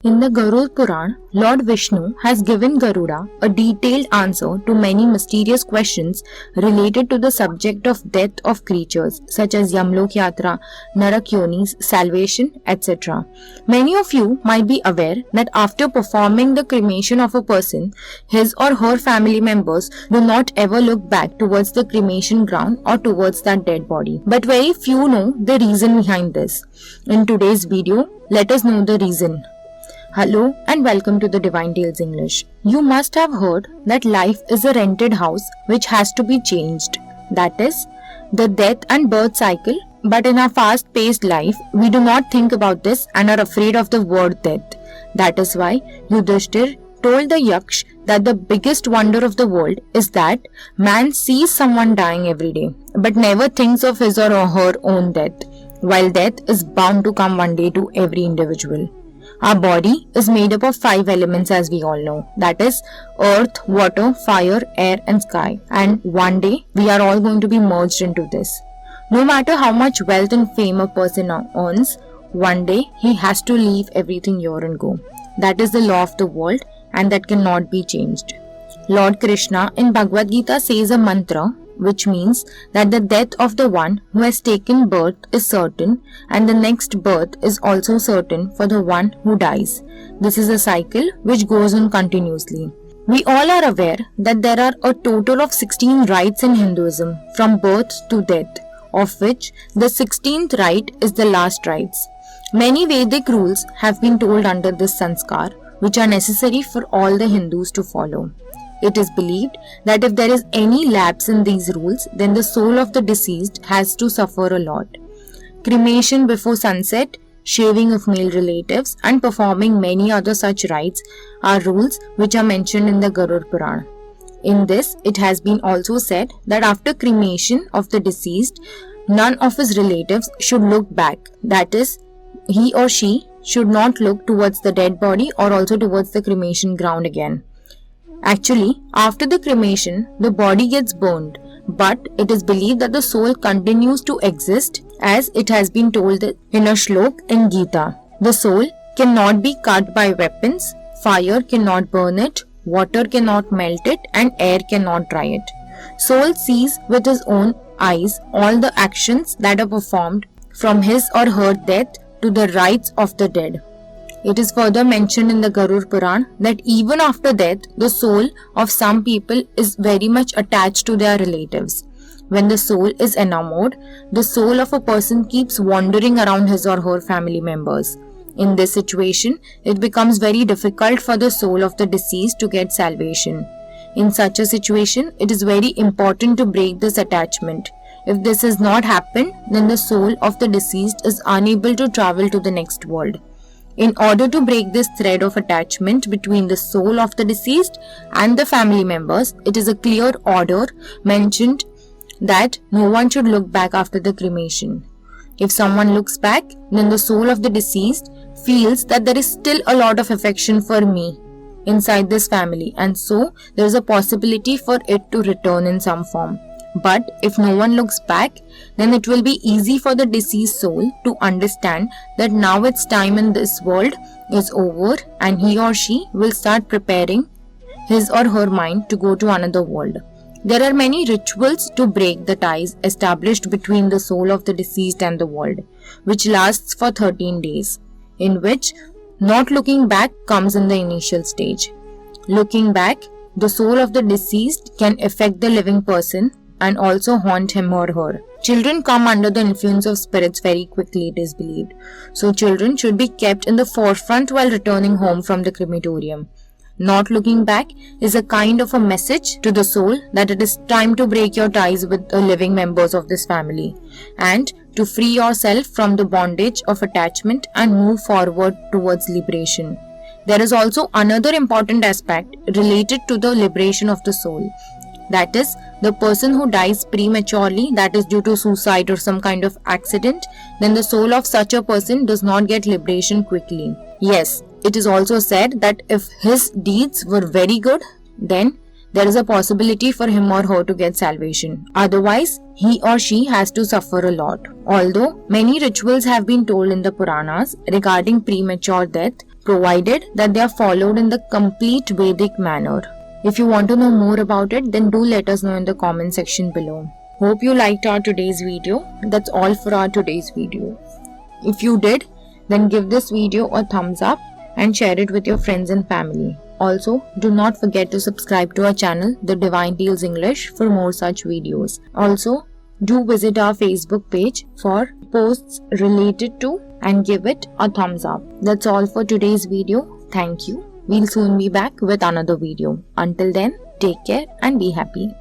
In the Garud Puran, Lord Vishnu has given Garuda a detailed answer to many mysterious questions related to the subject of death of creatures such as Yamlok Yatra, Narak Yonis, salvation, etc. Many of you might be aware that after performing the cremation of a person, his or her family members do not ever look back towards the cremation ground or towards that dead body. But very few know the reason behind this. In today's video, let us know the reason. Hello and welcome to the Divine Tales English. You must have heard that life is a rented house which has to be changed. That is, the death and birth cycle. But in our fast-paced life, we do not think about this and are afraid of the word death. That is why Yudhishthir told the Yaksh that the biggest wonder of the world is that man sees someone dying every day, but never thinks of his or her own death, while death is bound to come one day to every individual. Our body is made up of 5 elements, as we all know, that is earth, water, fire, air and sky, and one day we are all going to be merged into this. No matter how much wealth and fame a person earns, one day he has to leave everything here and go. That is the law of the world and that cannot be changed. Lord Krishna in Bhagavad Gita says a mantra which means that the death of the one who has taken birth is certain and the next birth is also certain for the one who dies. This is a cycle which goes on continuously. We all are aware that there are a total of 16 rites in Hinduism from birth to death, of which the 16th rite is the last rites. Many Vedic rules have been told under this sanskar, which are necessary for all the Hindus to follow. It is believed that if there is any lapse in these rules, then the soul of the deceased has to suffer a lot. Cremation before sunset, shaving of male relatives, and performing many other such rites are rules which are mentioned in the Garud Puran. In this, it has been also said that after cremation of the deceased, none of his relatives should look back. That is, he or she should not look towards the dead body or also towards the cremation ground again. Actually, after the cremation, the body gets burned, but it is believed that the soul continues to exist as it has been told in a shlok in Gita. The soul cannot be cut by weapons, fire cannot burn it, water cannot melt it, and air cannot dry it. Soul sees with his own eyes all the actions that are performed from his or her death to the rites of the dead. It is further mentioned in the Garud Puran that even after death, the soul of some people is very much attached to their relatives. When the soul is enamored, the soul of a person keeps wandering around his or her family members. In this situation, it becomes very difficult for the soul of the deceased to get salvation. In such a situation, it is very important to break this attachment. If this has not happened, then the soul of the deceased is unable to travel to the next world. In order to break this thread of attachment between the soul of the deceased and the family members, it is a clear order mentioned that no one should look back after the cremation. If someone looks back, then the soul of the deceased feels that there is still a lot of affection for me inside this family, and so there is a possibility for it to return in some form. But if no one looks back, then it will be easy for the deceased soul to understand that now its time in this world is over and he or she will start preparing his or her mind to go to another world. There are many rituals to break the ties established between the soul of the deceased and the world, which lasts for 13 days, in which not looking back comes in the initial stage. Looking back, the soul of the deceased can affect the living person and also haunt him or her. Children come under the influence of spirits very quickly, it is believed. So children should be kept in the forefront while returning home from the crematorium. Not looking back is a kind of a message to the soul that it is time to break your ties with the living members of this family and to free yourself from the bondage of attachment and move forward towards liberation. There is also another important aspect related to the liberation of the soul. That is, the person who dies prematurely, that is due to suicide or some kind of accident, then the soul of such a person does not get liberation quickly. Yes, it is also said that if his deeds were very good, then there is a possibility for him or her to get salvation. Otherwise, he or she has to suffer a lot. Although many rituals have been told in the Puranas regarding premature death, provided that they are followed in the complete Vedic manner. If you want to know more about it, then do let us know in the comment section below. Hope you liked our today's video. That's all for our today's video. If you did, then give this video a thumbs up and share it with your friends and family. Also, do not forget to subscribe to our channel, The Divine Tales English, for more such videos. Also, do visit our Facebook page for posts related to and give it a thumbs up. That's all for today's video. Thank you. We'll soon be back with another video. Until then, take care and be happy.